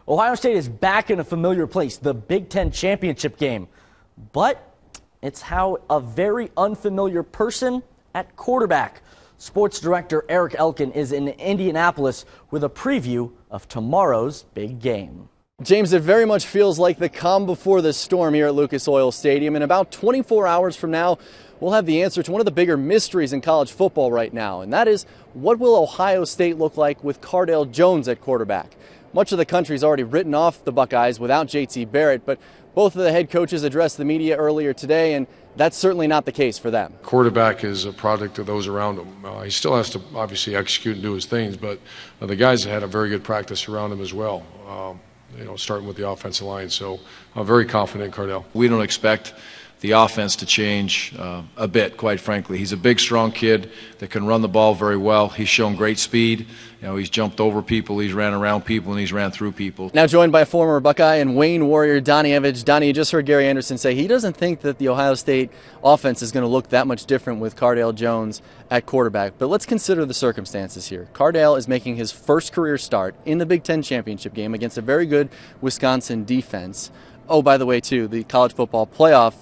Ohio State is back in a familiar place, the Big Ten championship game. But it's how a very unfamiliar person at quarterback. Sports director Erik Elken is in Indianapolis with a preview of tomorrow's big game. James, it very much feels like the calm before the storm here at Lucas Oil Stadium. In about 24 hours from now, we'll have the answer to one of the bigger mysteries in college football right now, and that is, what will Ohio State look like with Cardale Jones at quarterback? Much of the country's already written off the Buckeyes without JT Barrett, but both of the head coaches addressed the media earlier today, and that's certainly not the case for them. Quarterback is a product of those around him. He still has to obviously execute and do his things, but the guys had a very good practice around him as well, starting with the offensive line. So I'm very confident in Cardale. We don't expect the offense to change a bit, quite frankly. He's a big, strong kid that can run the ball very well. He's shown great speed. He's jumped over people, he's ran around people, and he's ran through people. Now joined by former Buckeye and Wayne Warrior Donnie Evege. Donnie, you just heard Gary Anderson say he doesn't think that the Ohio State offense is going to look that much different with Cardale Jones at quarterback. But let's consider the circumstances here. Cardale is making his first career start in the Big Ten championship game against a very good Wisconsin defense. Oh, by the way, too, the college football playoff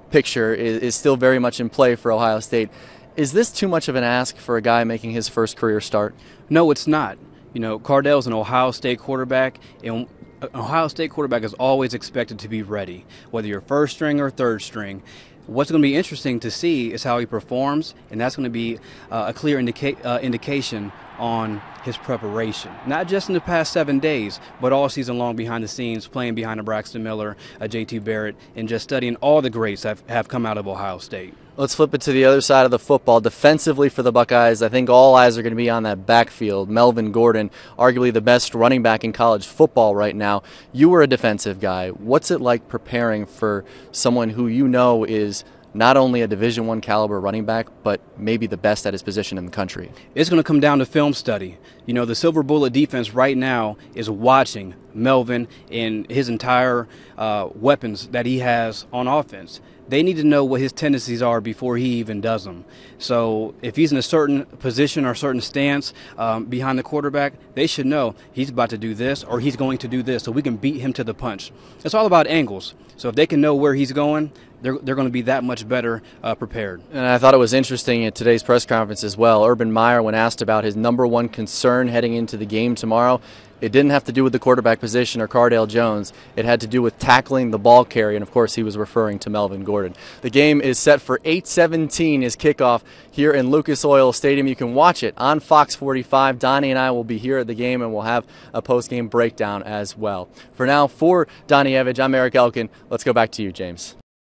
picture is still very much in play for Ohio State. Is this too much of an ask for a guy making his first career start? No, it's not. Cardale's an Ohio State quarterback, and an Ohio State quarterback is always expected to be ready, whether you're first string or third string. What's going to be interesting to see is how he performs, and that's going to be a clear indication on his preparation, not just in the past 7 days, but all season long behind the scenes, playing behind a Braxton Miller, a JT Barrett, and just studying all the greats that have come out of Ohio State. Let's flip it to the other side of the football. Defensively for the Buckeyes, I think all eyes are going to be on that backfield. Melvin Gordon, arguably the best running back in college football right now. You were a defensive guy. What's it like preparing for someone who you know is not only a Division I caliber running back, but maybe the best at his position in the country? It's going to come down to film study. The Silver Bullet defense right now is watching Melvin and his entire weapons that he has on offense. They need to know what his tendencies are before he even does them. So if he's in a certain position or a certain stance behind the quarterback, they should know he's about to do this or he's going to do this so we can beat him to the punch. It's all about angles. So if they can know where he's going, they're going to be that much better prepared. And I thought it was interesting at today's press conference as well. Urban Meyer, when asked about his number one concern heading into the game tomorrow, it didn't have to do with the quarterback position or Cardale Jones. It had to do with tackling the ball carrier, and of course he was referring to Melvin Gordon. The game is set for 8:17 is kickoff here in Lucas Oil Stadium. You can watch it on Fox 45. Donnie and I will be here at the game, and we'll have a post-game breakdown as well. For now, for Donnie Evege, I'm Erik Elken. Let's go back to you, James.